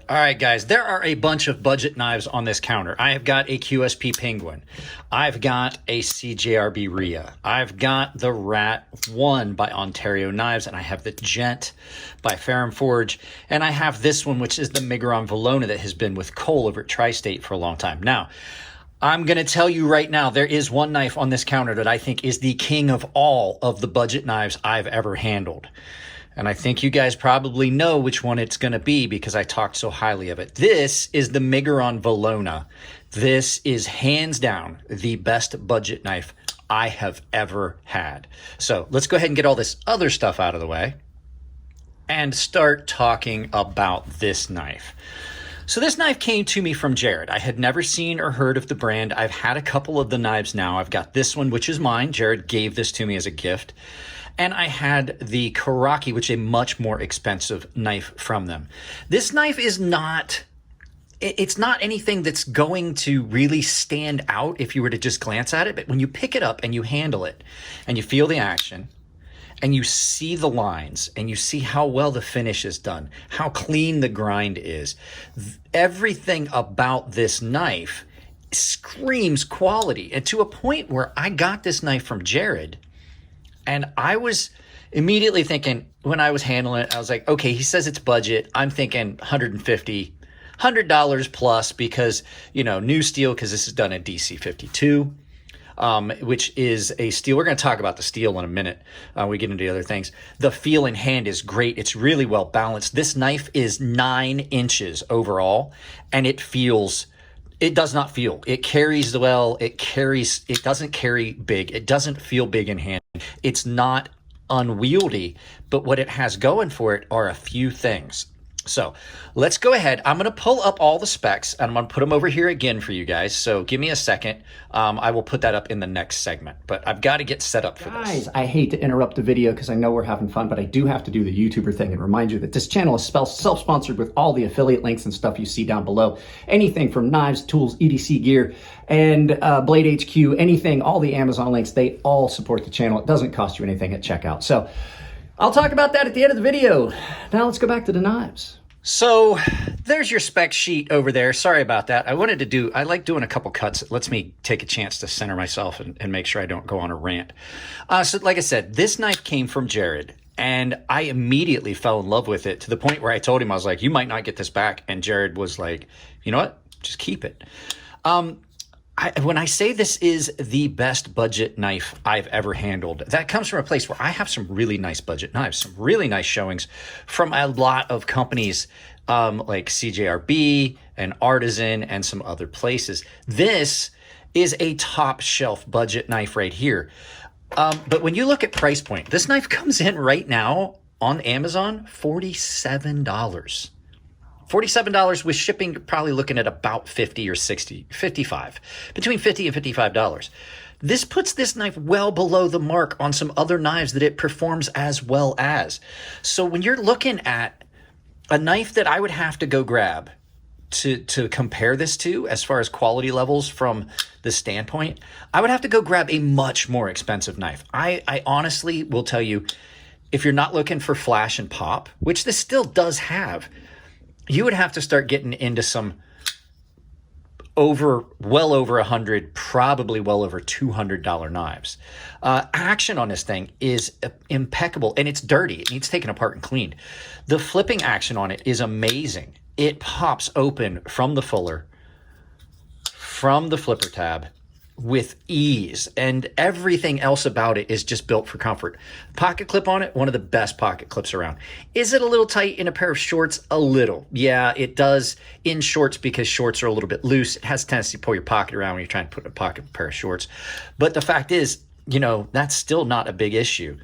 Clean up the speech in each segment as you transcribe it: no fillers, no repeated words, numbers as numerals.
All right, guys, there are a bunch of budget knives on this counter. I have got a QSP Penguin. I've got a CJRB Rhea. I've got the Rat 1 by Ontario Knives, and I have the Gent by Ferrum Forge, and I have this one, which is the Miguron Valona that has been with Cole over at Tri-State for a long time. Now, I'm going to tell you right now, there is one knife on this counter that I think is the king of all of the budget knives I've ever handled. And I think you guys probably know which one it's going to be because I talked so highly of it. This is the Miguron Valona. This is hands down the best budget knife I have ever had. So let's go ahead and get all this other stuff out of the way and start talking about this knife. So this knife came to me from Jared. I had never seen or heard of the brand. I've had a couple of the knives now. I've got this one, which is mine. Jared gave this to me as a gift. And I had the Karaki, which is a much more expensive knife from them. This knife is not, it's not anything that's going to really stand out if you were to just glance at it. But when you pick it up and you handle it and you feel the action and you see the lines and you see how well the finish is done, how clean the grind is, everything about this knife screams quality. And to a point where I got this knife from Jared, and I was immediately thinking, when I was handling it, I was like, okay, he says it's budget. I'm thinking $100 plus because, you know, new steel, because this is done in DC 52, which is a steel. We're going to talk about the steel in a minute. We get into the other things. The feel in hand is great. It's really well balanced. This knife is 9 inches overall, and it feels... It does not feel. It carries well. It doesn't carry big. It doesn't feel big in hand. It's not unwieldy, but what it has going for it are a few things. So let's go ahead. I'm going to pull up all the specs and I'm going to put them over here again for you guys. So give me a second. I will put that up in the next segment, but I've got to get set up for this. Guys, I hate to interrupt the video because I know we're having fun, but I do have to do the YouTuber thing and remind you that this channel is self-sponsored with all the affiliate links and stuff you see down below. Anything from knives, tools, EDC gear, and Blade HQ, anything, all the Amazon links, they all support the channel. It doesn't cost you anything at checkout. So I'll talk about that at the end of the video. Now let's go back to the knives. So there's your spec sheet over there. Sorry about that. I like doing a couple cuts. It lets me take a chance to center myself and make sure I don't go on a rant. So like I said, this knife came from Jared and I immediately fell in love with it to the point where I told him, I was like, you might not get this back. And Jared was like, you know what? Just keep it. When I say this is the best budget knife I've ever handled, that comes from a place where I have some really nice budget knives, some really nice showings from a lot of companies like CJRB and Artisan and some other places. This is a top shelf budget knife right here. But when you look at price point, this knife comes in right now on Amazon, $47. $47 with shipping, you're probably looking at about 50 or 60, 55, between 50 and $55. This puts this knife well below the mark on some other knives that it performs as well as. So when you're looking at a knife that I would have to go grab to compare this to as far as quality levels from the standpoint, I would have to go grab a much more expensive knife. I honestly will tell you, if you're not looking for flash and pop, which this still does have, you would have to start getting into some well over 100, probably well over $200 knives. Action on this thing is impeccable and it's dirty. It needs taken apart and cleaned. The flipping action on it is amazing. It pops open from the fuller, from the flipper tab with ease, and everything else about it is just built for comfort. Pocket clip on it, one of the best pocket clips around. Is it a little tight in a pair of shorts? A little. Yeah, it does in shorts because shorts are a little bit loose. It has a tendency to pull your pocket around when you're trying to put in a pocket in a pair of shorts. But the fact is, you know, that's still not a big issue.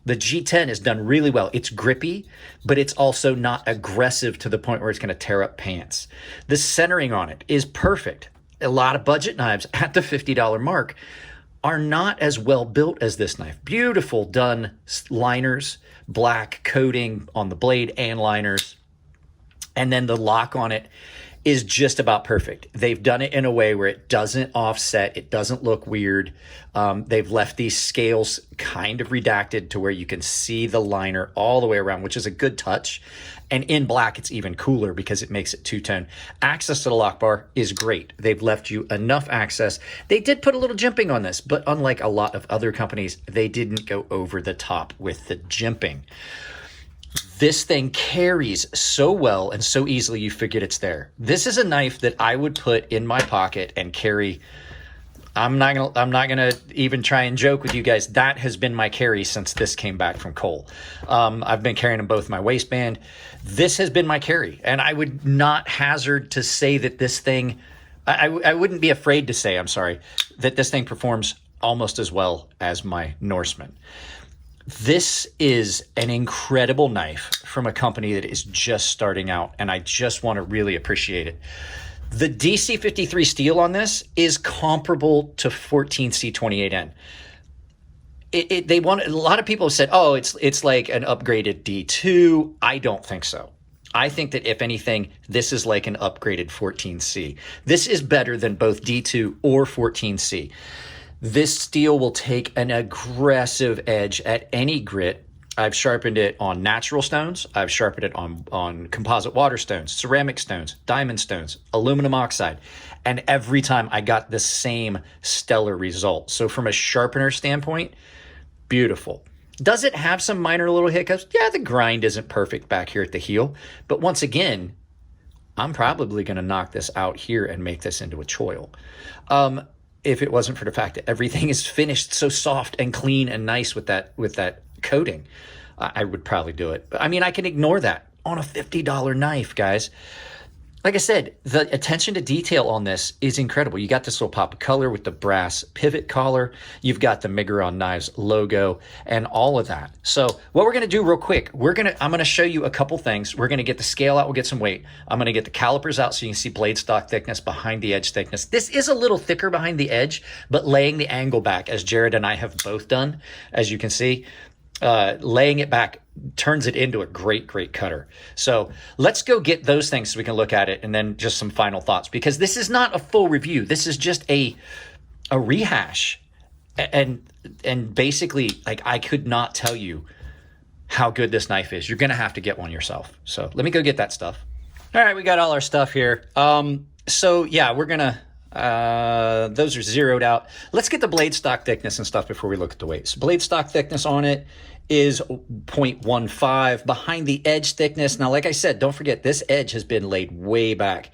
The G10 is done really well. It's grippy, but it's also not aggressive to the point where it's going to tear up pants. The centering on it is perfect. A lot of budget knives at the $50 mark are not as well built as this knife. Beautiful done liners, black coating on the blade and liners. And then the lock on it is just about perfect. They've done it in a way where it doesn't offset, it doesn't look weird. They've left these scales kind of redacted to where you can see the liner all the way around, which is a good touch. And in black, it's even cooler because it makes it two-tone. Access to the lock bar is great. They've left you enough access. They did put a little jimping on this, but unlike a lot of other companies, they didn't go over the top with the jimping. This thing carries so well and so easily you forget it's there. This is a knife that I would put in my pocket and carry. I'm not gonna even try and joke with you guys. That has been my carry since this came back from Cole. I've been carrying them both in my waistband. This has been my carry, and I would not hazard to say that this thing. I wouldn't be afraid to say, I'm sorry, that this thing performs almost as well as my Norseman. This is an incredible knife from a company that is just starting out, and I just want to really appreciate it. The DC53 steel on this is comparable to 14C28N. A lot of people have said, oh, it's like an upgraded D2. I don't think so. I think that if anything, this is like an upgraded 14C. This is better than both D2 or 14C. This steel will take an aggressive edge at any grit. I've sharpened it on natural stones. I've sharpened it on composite water stones, ceramic stones, diamond stones, aluminum oxide. And every time I got the same stellar result. So from a sharpener standpoint, beautiful. Does it have some minor little hiccups? Yeah, the grind isn't perfect back here at the heel. But once again, I'm probably going to knock this out here and make this into a choil. If it wasn't for the fact that everything is finished so soft and clean and nice with that coating, I would probably do it. But I mean, I can ignore that on a $50 knife, guys. Like I said, the attention to detail on this is incredible. You got this little pop of color with the brass pivot collar. You've got the Miguron Knives logo and all of that. So what we're going to do real quick, I'm going to show you a couple things. We're going to get the scale out. We'll get some weight. I'm going to get the calipers out so you can see blade stock thickness behind the edge thickness. This is a little thicker behind the edge, but laying the angle back, as Jared and I have both done, as you can see, laying it back turns it into a great cutter. So let's go get those things so we can look at it, and then just some final thoughts, because this is not a full review. This is just a rehash, and basically, like, I could not tell you how good this knife is. You're gonna have to get one yourself. So let me go get that stuff. All right, we got all our stuff here. So yeah, we're gonna those are zeroed out. Let's get the blade stock thickness and stuff before we look at the weight. So blade stock thickness on it is 0.15. Behind the edge thickness, now like I said, don't forget this edge has been laid way back.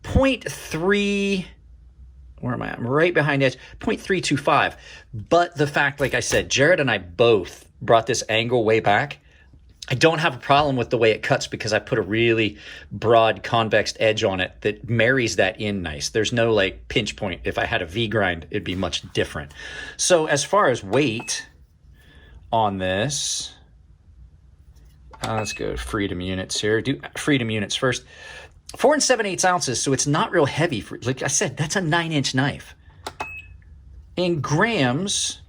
0.3, where am I? I'm right behind the edge, 0.325. But the fact, like I said, Jared and I both brought this angle way back. I don't have a problem with the way it cuts because I put a really broad convex edge on it that marries that in nice. There's no like pinch point. If I had a V grind, it'd be much different. So as far as weight on this, let's go freedom units here. Do freedom units first. 4 7/8 ounces, so it's not real heavy. Like I said, that's a 9-inch knife. In grams,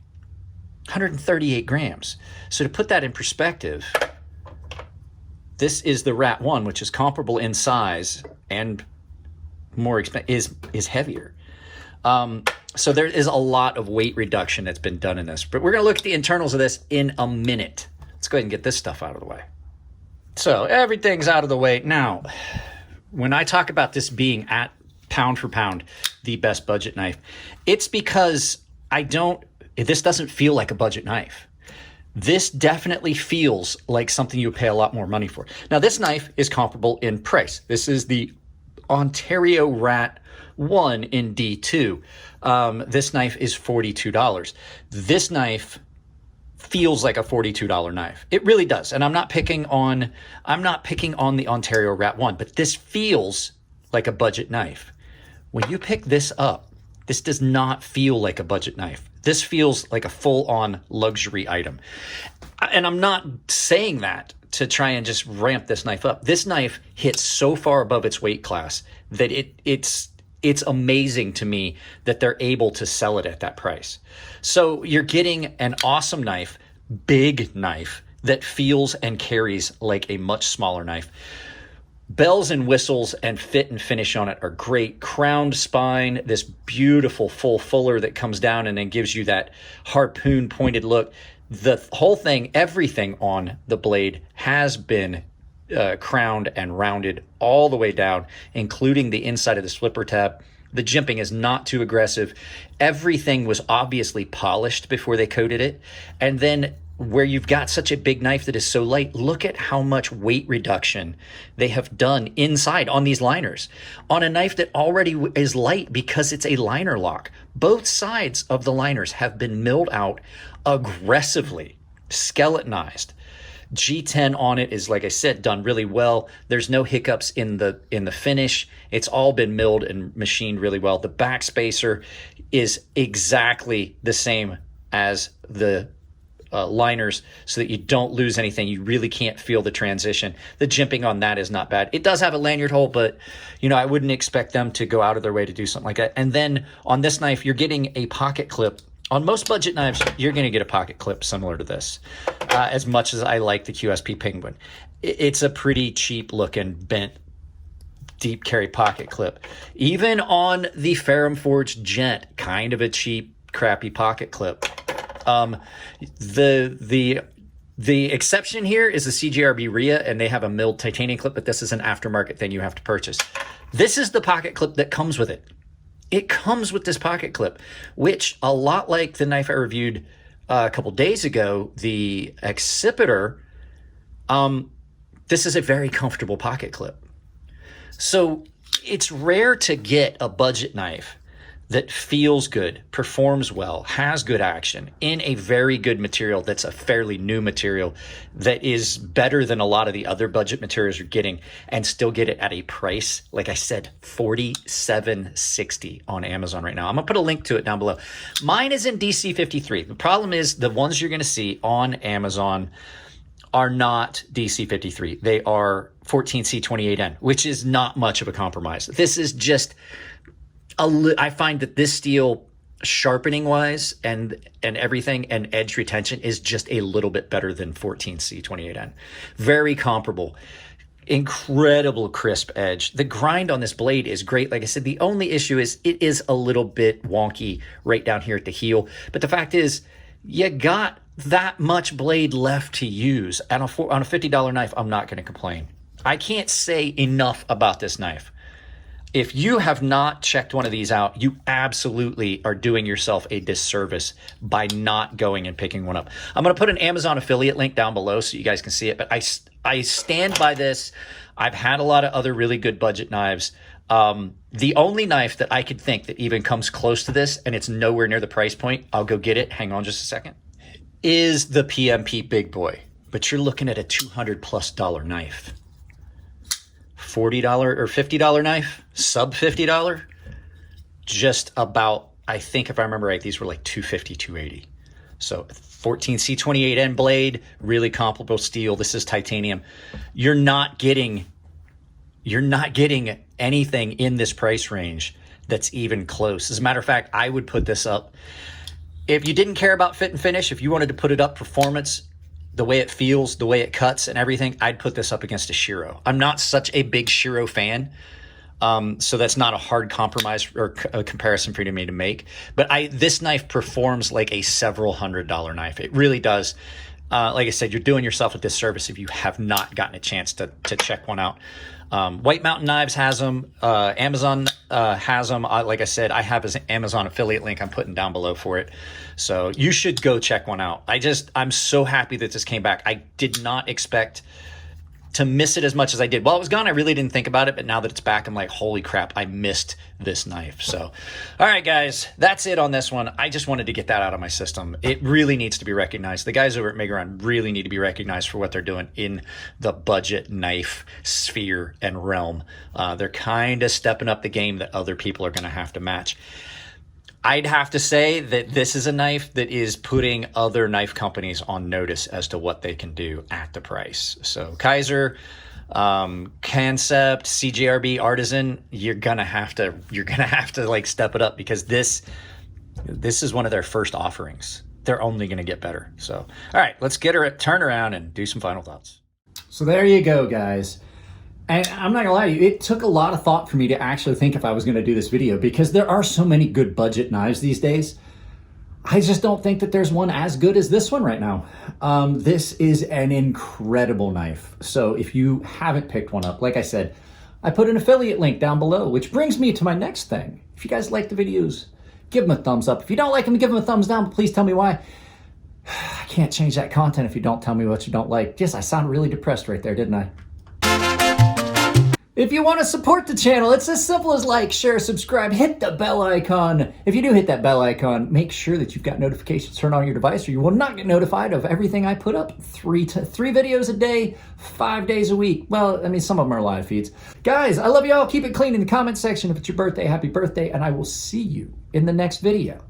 138 grams. So to put that in perspective, this is the Rat 1, which is comparable in size and more expensive, is heavier. So there is a lot of weight reduction that's been done in this. But we're going to look at the internals of this in a minute. Let's go ahead and get this stuff out of the way. So everything's out of the way. Now, when I talk about this being at pound for pound the best budget knife, it's because this doesn't feel like a budget knife. This definitely feels like something you would pay a lot more money for. Now, this knife is comparable in price. This is the Ontario Rat 1 in D2. This knife is $42. This knife feels like a $42 knife. It really does. And I'm not picking on the Ontario Rat 1, but this feels like a budget knife. When you pick this up, this does not feel like a budget knife. This feels like a full-on luxury item. And I'm not saying that to try and just ramp this knife up. This knife hits so far above its weight class that it's amazing to me that they're able to sell it at that price. So you're getting an awesome knife, big knife, that feels and carries like a much smaller knife. Bells and whistles and fit and finish on it are great. Crowned spine, this beautiful full fuller that comes down and then gives you that harpoon pointed look. The whole thing, everything on the blade has been crowned and rounded all the way down, including the inside of the slipper tab. The jimping is not too aggressive. Everything was obviously polished before they coated it. And then where you've got such a big knife that is so light, look at how much weight reduction they have done inside on these liners. On a knife that already is light because it's a liner lock. Both sides of the liners have been milled out aggressively, skeletonized. G10 on it is, like I said, done really well. There's no hiccups in the finish. It's all been milled and machined really well. The backspacer is exactly the same as the liners, so that you don't lose anything. You really can't feel the transition. The jimping on that is not bad. It does have a lanyard hole, but I wouldn't expect them to go out of their way to do something like that. And then on this knife, you're getting a pocket clip. On most budget knives, you're going to get a pocket clip similar to this. As much as I like the QSP Penguin, it's a pretty cheap looking bent deep carry pocket clip. Even on the Ferrum Forged Gent, kind of a cheap, crappy pocket clip. The exception here is the CJRB RIA, and they have a milled titanium clip, but this is an aftermarket thing you have to purchase. This is the pocket clip that comes with it. It comes with this pocket clip, which, a lot like the knife I reviewed a couple days ago, the Accipiter, this is a very comfortable pocket clip. So it's rare to get a budget knife that feels good, performs well, has good action in a very good material that's a fairly new material that is better than a lot of the other budget materials you're getting, and still get it at a price, like I said, $47.60 on Amazon right now. I'm gonna put a link to it down below. Mine is in DC53. The problem is the ones you're gonna see on Amazon are not DC53. They are 14C28N, which is not much of a compromise. This is just I find that this steel, sharpening wise and everything, and edge retention, is just a little bit better than 14C28N. Very comparable. Incredible crisp edge. The grind on this blade is great. Like I said, the only issue is it is a little bit wonky right down here at the heel. But the fact is, you got that much blade left to use. And on a $50 knife, I'm not going to complain. I can't say enough about this knife. If you have not checked one of these out, you absolutely are doing yourself a disservice by not going and picking one up. I'm going to put an Amazon affiliate link down below so you guys can see it, but I stand by this. I've had a lot of other really good budget knives. The only knife that I could think that even comes close to this, and it's nowhere near the price point, I'll go get it, hang on just a second, is the PMP Big Boy. But you're looking at a $200+ knife. $40 or $50 knife, sub $50, just about, I think if I remember right, these were like $250, $280. So 14C28N blade, really comparable steel. This is titanium. You're not getting anything in this price range that's even close. As a matter of fact, I would put this up, if you didn't care about fit and finish, if you wanted to put it up performance, the way it feels, the way it cuts and everything, I'd put this up against a Shiro. I'm not such a big Shiro fan, so that's not a hard compromise or a comparison for me to make. But this knife performs like a several $100 knife. It really does. Like I said, you're doing yourself a disservice if you have not gotten a chance to check one out. White Mountain Knives has them. Amazon has them. Like I said, I have an Amazon affiliate link I'm putting down below for it. So you should go check one out. I'm so happy that this came back. I did not expect to miss it as much as I did. While it was gone, I really didn't think about it, but now that it's back, I'm like, holy crap, I missed this knife. So, all right, guys, that's it on this one. I just wanted to get that out of my system. It really needs to be recognized. The guys over at Miguron really need to be recognized for what they're doing in the budget knife sphere and realm. They're kind of stepping up the game that other people are going to have to match. I'd have to say that this is a knife that is putting other knife companies on notice as to what they can do at the price. So Kaiser, Concept, CJRB, Artisan, you're gonna have to like step it up, because this is one of their first offerings. They're only gonna get better. So, all right, let's turn around and do some final thoughts. So there you go, guys. And I'm not gonna lie to you, it took a lot of thought for me to actually think if I was gonna do this video, because there are so many good budget knives these days. I just don't think that there's one as good as this one right now. This is an incredible knife. So if you haven't picked one up, like I said, I put an affiliate link down below, which brings me to my next thing. If you guys like the videos, give them a thumbs up. If you don't like them, give them a thumbs down, but please tell me why. I can't change that content if you don't tell me what you don't like. Yes, I sound really depressed right there, didn't I? If you want to support the channel, it's as simple as like, share, subscribe, hit the bell icon. If you do hit that bell icon, make sure that you've got notifications turned on your device, or you will not get notified of everything I put up. Three videos a day, 5 days a week. Well, I mean, some of them are live feeds. Guys, I love you all. Keep it clean in the comment section. If it's your birthday, happy birthday, and I will see you in the next video.